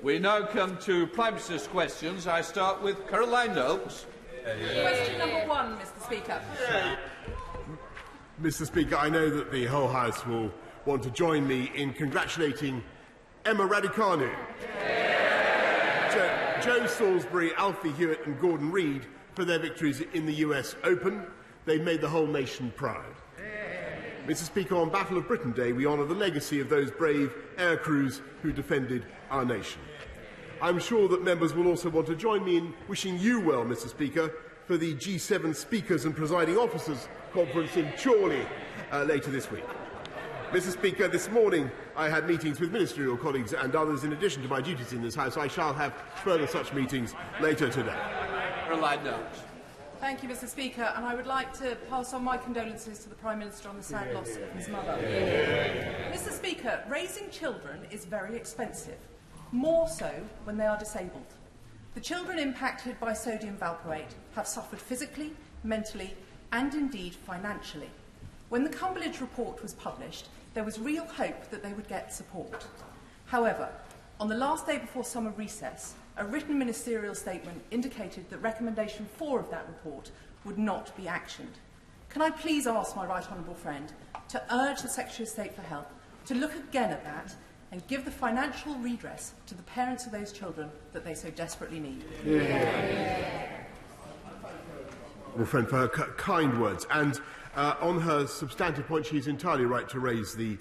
We now come to Prime Minister's questions. I start with Caroline Noakes. Question number 1, Mr. Speaker. Mr. Speaker, I know that the whole House will want to join me in congratulating Emma Raducanu, Joe Salisbury, Alfie Hewitt and Gordon Reid for their victories in the US Open. They've made the whole nation proud. Mr. Speaker, on Battle of Britain Day, we honour the legacy of those brave air crews who defended our nation. I'm sure that members will also want to join me in wishing you well, Mr. Speaker, for the G7 Speakers and Presiding Officers Conference in Chorley later this week. Mr. Speaker, this morning I had meetings with ministerial colleagues and others in addition to my duties in this House. I shall have further such meetings later today. Caroline Noakes. Thank you, Mr. Speaker, and I would like to pass on my condolences to the Prime Minister on the sad loss of his mother. Mr. Speaker, raising children is very expensive, more so when they are disabled. The children impacted by sodium valproate have suffered physically, mentally and indeed financially. When the Cumberledge report was published, there was real hope that they would get support. However, on the last day before summer recess, a written ministerial statement indicated that recommendation 4 of that report would not be actioned. Can I please ask my right honourable friend to urge the Secretary of State for Health to look again at that and give the financial redress to the parents of those children that they so desperately need? Well, friend, for her kind words. And on her substantive point, she is entirely right to raise the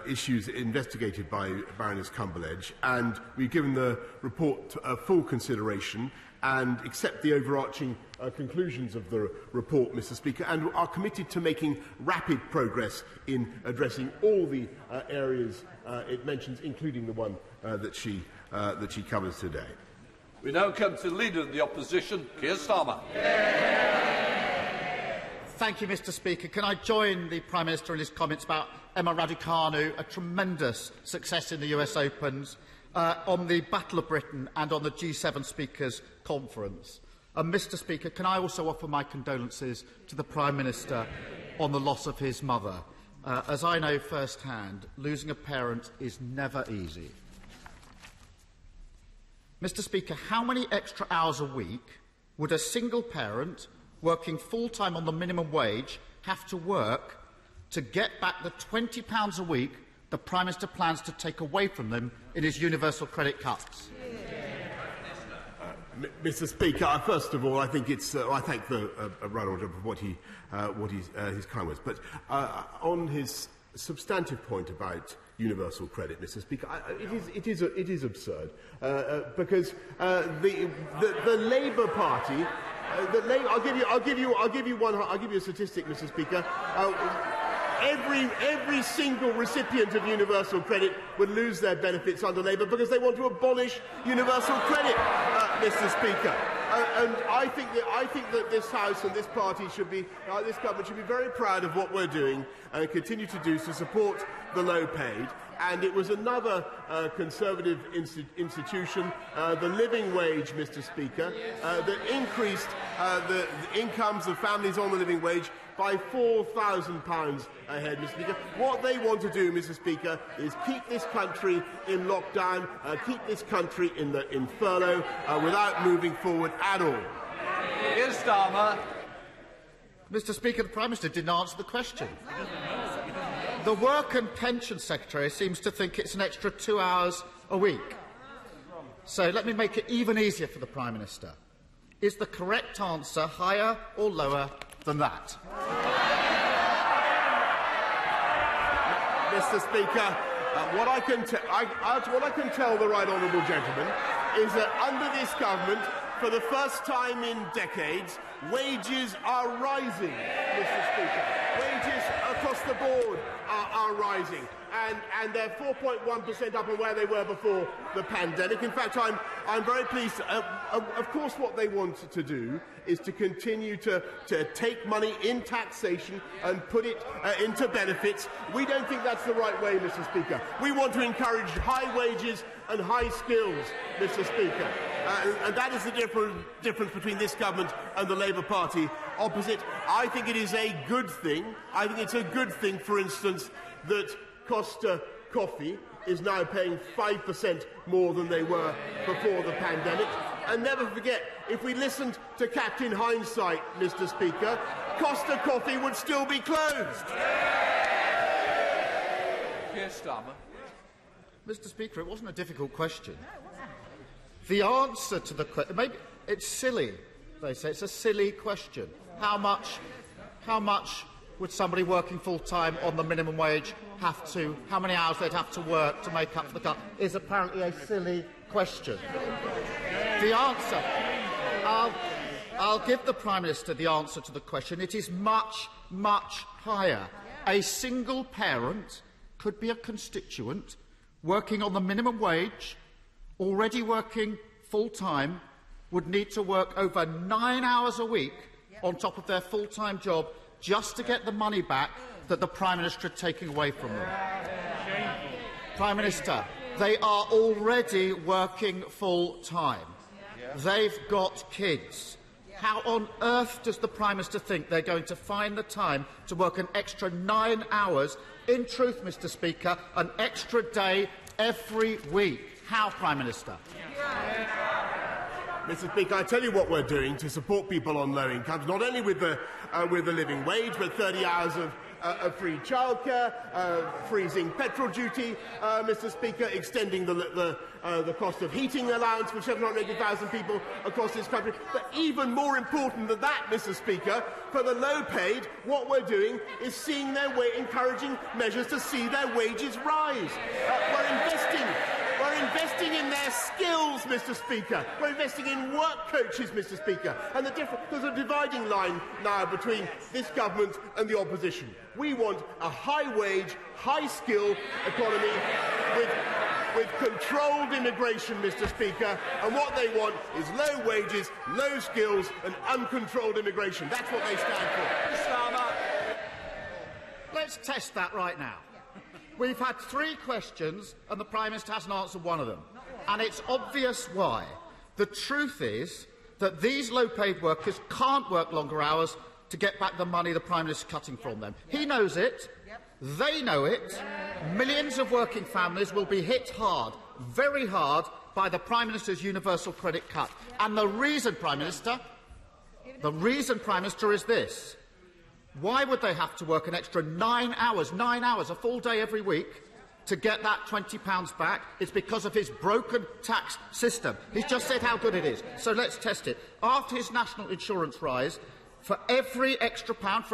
issues investigated by Baroness Cumberledge, and we've given the report full consideration and accept the overarching conclusions of the report, Mr. Speaker, and are committed to making rapid progress in addressing all the areas it mentions, including the one that she covers today. We now come to the Leader of the Opposition, Keir Starmer. Thank you, Mr. Speaker. Can I join the Prime Minister in his comments about Emma Raducanu, a tremendous success in the US Opens, on the Battle of Britain and on the G7 Speakers Conference? And Mr. Speaker, can I also offer my condolences to the Prime Minister on the loss of his mother? As I know firsthand, losing a parent is never easy. Mr. Speaker, how many extra hours a week would a single parent working full-time on the minimum wage have to work to get back the £20 a week the Prime Minister plans to take away from them in his universal credit cuts? Mr. Speaker, first of all, I think it's. I thank the right honourable for his kind words. But on his substantive point about universal credit, Mr. Speaker, it is absurd because the Labour Party. I'll give you a statistic, Mr. Speaker. Every single recipient of universal credit would lose their benefits under Labour because they want to abolish universal credit, Mr. Speaker. And I think that this House and this party should be, this government should be very proud of what we're doing and continue to do to support the low paid. And it was another Conservative institution, the living wage, Mr. Speaker, that increased the incomes of families on the living wage by £4,000 a head, Mr. Speaker. What they want to do, Mr. Speaker, is keep this country in lockdown, keep this country in furlough, without moving forward at all. Keir Starmer. Mr. Speaker, the Prime Minister didn't answer the question. The Work and Pension Secretary seems to think it's an extra 2 hours a week. So let me make it even easier for the Prime Minister. Is the correct answer higher or lower than that? Mr. Speaker, what I can tell the right honourable gentleman is that under this government, for the first time in decades, wages are rising, Mr. Speaker. Wages across the board are rising, and they're 4.1% up on where they were before the pandemic. In fact, I'm very pleased. Of course, what they want to do is to continue to take money in taxation and put it into benefits. We don't think that's the right way, Mr. Speaker. We want to encourage high wages and high skills, Mr. Speaker. And that is the difference between this government and the Labour Party opposite. I think it is a good thing. I think it's a good thing, for instance, that Costa Coffee is now paying 5% more than they were before the pandemic. And never forget, if we listened to Captain Hindsight, Mr. Speaker, Costa Coffee would still be closed. Keir Starmer. Mr. Speaker, it wasn't a difficult question. The answer to the question, maybe it's silly, they say. It's a silly question. How much would somebody working full-time on the minimum wage have to, how many hours they'd have to work to make up for the cut, is apparently a silly question. The answer, I'll give the Prime Minister the answer to the question. It is much, much higher. A single parent could be a constituent working on the minimum wage, already working full-time, would need to work over 9 hours a week on top of their full-time job just to get the money back that the Prime Minister had taken away from them. Prime Minister, they are already working full-time. They've got kids. How on earth does the Prime Minister think they're going to find the time to work an extra 9 hours? In truth, Mr. Speaker, an extra day every week. How, Prime Minister? Mr. Speaker, I tell you what we're doing to support people on low incomes, not only with the living wage, but 30 hours of free childcare, freezing petrol duty, Mr. Speaker, extending the cost of heating allowance for 780,000 people across this country. But even more important than that, Mr. Speaker, for the low-paid, what we're doing is seeing encouraging measures to see their wages rise. We're investing in their skills, Mr. Speaker. We're investing in work coaches, Mr. Speaker. And there's a dividing line now between this government and the opposition. We want a high-wage, high-skill economy with controlled immigration, Mr. Speaker. And what they want is low wages, low skills and uncontrolled immigration. That's what they stand for. Let's test that right now. We've had 3 questions and the Prime Minister hasn't answered one of them. And it's obvious why. The truth is that these low-paid workers can't work longer hours to get back the money the Prime Minister is cutting from them. He knows it. They know it. Millions of working families will be hit hard, very hard, by the Prime Minister's universal credit cut. And the reason, Prime Minister, is this. Why would they have to work an extra 9 hours, a full day every week, to get that £20 back? It's because of his broken tax system. He's just said how good it is. So let's test it. After his national insurance rise, for every extra pound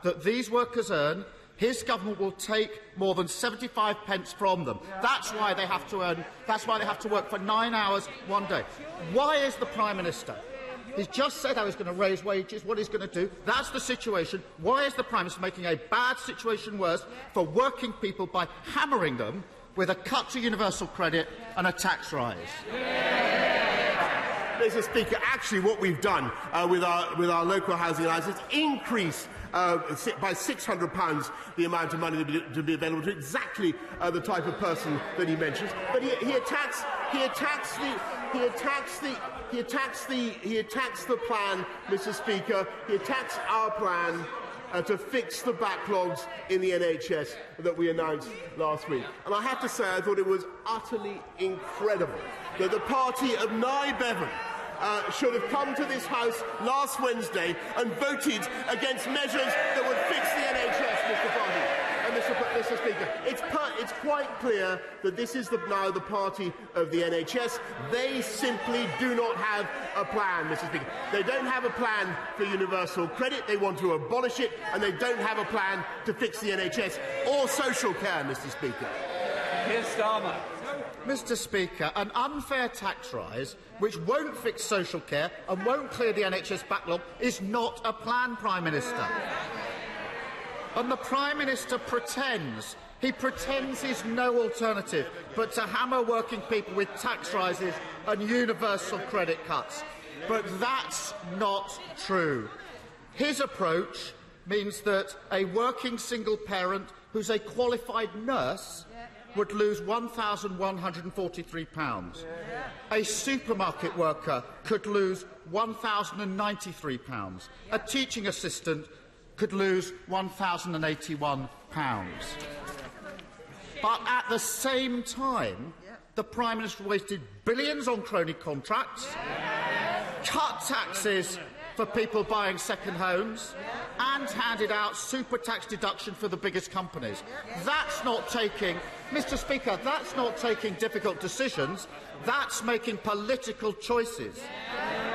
that these workers earn, his government will take more than 75 pence from them. That's why they have to work for 9 hours one day. Why is the Prime Minister? He's just said how he's going to raise wages, what he's going to do. That's the situation. Why is the Prime Minister making a bad situation worse for working people by hammering them with a cut to universal credit and a tax rise? Mr. Speaker, actually what we've done with our local housing allowance is increase by £600 the amount of money to be available to exactly the type of person that he mentions. But he attacks the plan, Mr. Speaker. He attacks our plan to fix the backlogs in the NHS that we announced last week. And I have to say, I thought it was utterly incredible that the party of Nye Bevan should have come to this House last Wednesday and voted against measures that would fix the NHS, Mr. Fardy. Mr. Speaker, it's quite clear that this is now the party of the NHS. They simply do not have a plan, Mr. Speaker. They don't have a plan for universal credit. They want to abolish it, and they don't have a plan to fix the NHS or social care, Mr. Speaker. Keir Starmer. Mr. Speaker, an unfair tax rise which won't fix social care and won't clear the NHS backlog is not a plan, Prime Minister. And the Prime Minister pretends. He pretends he's no alternative but to hammer working people with tax rises and universal credit cuts. But that's not true. His approach means that a working single parent who's a qualified nurse would lose £1,143. A supermarket worker could lose £1,093. A teaching assistant could lose £1,081. But at the same time, the Prime Minister wasted billions on crony contracts, cut taxes for people buying second homes, and handed out super tax deduction for the biggest companies. That's not taking, Mr. Speaker, that's not taking difficult decisions, that's making political choices.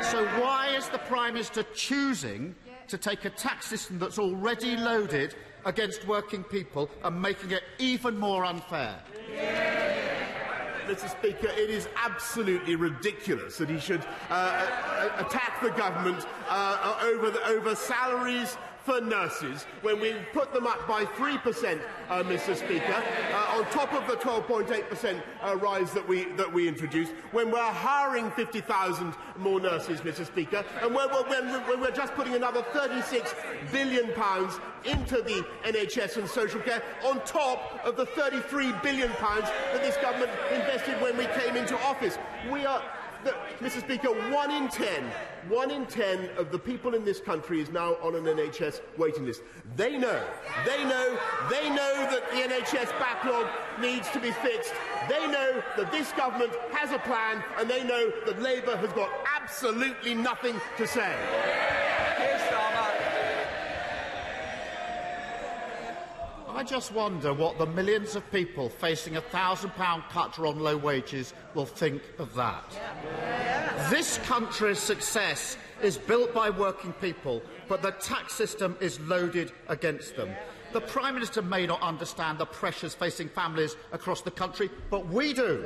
So why is the Prime Minister choosing to take a tax system that's already loaded against working people and making it even more unfair? Mr. Speaker, it is absolutely ridiculous that he should attack the government over salaries for nurses when we put them up by 3%, Mr. Speaker, on top of the 12.8% rise that we introduced, when we're hiring 50,000 more nurses, Mr. Speaker, and when we're just putting another £36 billion into the NHS and social care on top of the £33 billion that this government invested when we came into office. We are... Mr. Speaker, 1 in 10 of the people in this country is now on an NHS waiting list. They know that the NHS backlog needs to be fixed. They know that this government has a plan, and they know that Labour has got absolutely nothing to say. Keir Starmer. I just wonder what the millions of people facing a £1,000 cut on low wages will think of that. This country's success is built by working people, but the tax system is loaded against them. The Prime Minister may not understand the pressures facing families across the country, but we do.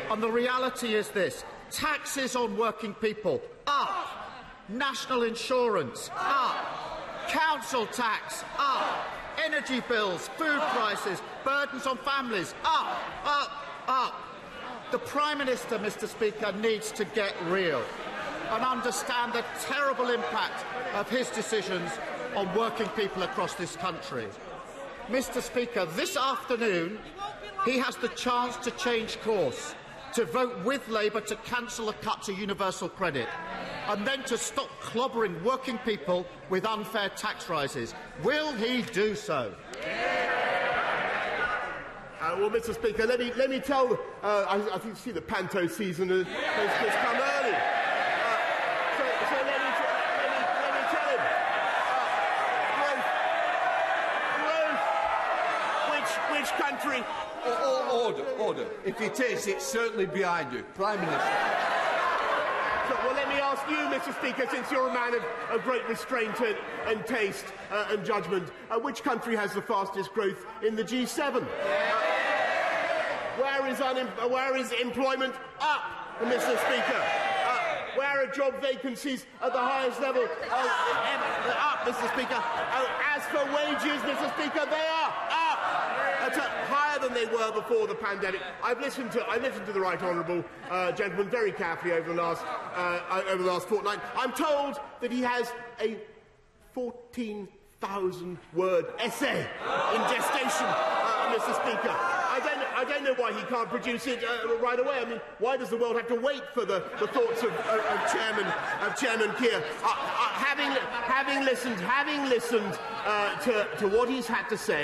And the reality is this: taxes on working people up, national insurance up, council tax up, energy bills, food prices, burdens on families up, up, up. The Prime Minister, Mr. Speaker, needs to get real and understand the terrible impact of his decisions on working people across this country. Mr. Speaker, this afternoon he has the chance to change course, to vote with Labour to cancel a cut to universal credit, and then to stop clobbering working people with unfair tax rises. Will he do so? Well, Mr. Speaker, let me tell. I think you see the panto season has come early. So let me tell him. Growth. Which country? Order. If it is, it's certainly behind you, Prime Minister. Well, let me ask you, Mr. Speaker, since you're a man of great restraint and taste and judgment, which country has the fastest growth in the G7? Where is employment up, Mr. Speaker? Where are job vacancies at the highest level up, Mr. Speaker? As for wages, Mr. Speaker, they are up. Higher than they were before the pandemic. I've listened to the right honourable gentleman very carefully over the last fortnight. I'm told that he has a 14,000-word essay in gestation, Mr. Speaker. I don't know why he can't produce it right away. I mean, why does the world have to wait for the thoughts of Chairman Keir? Having listened to what he's had to say.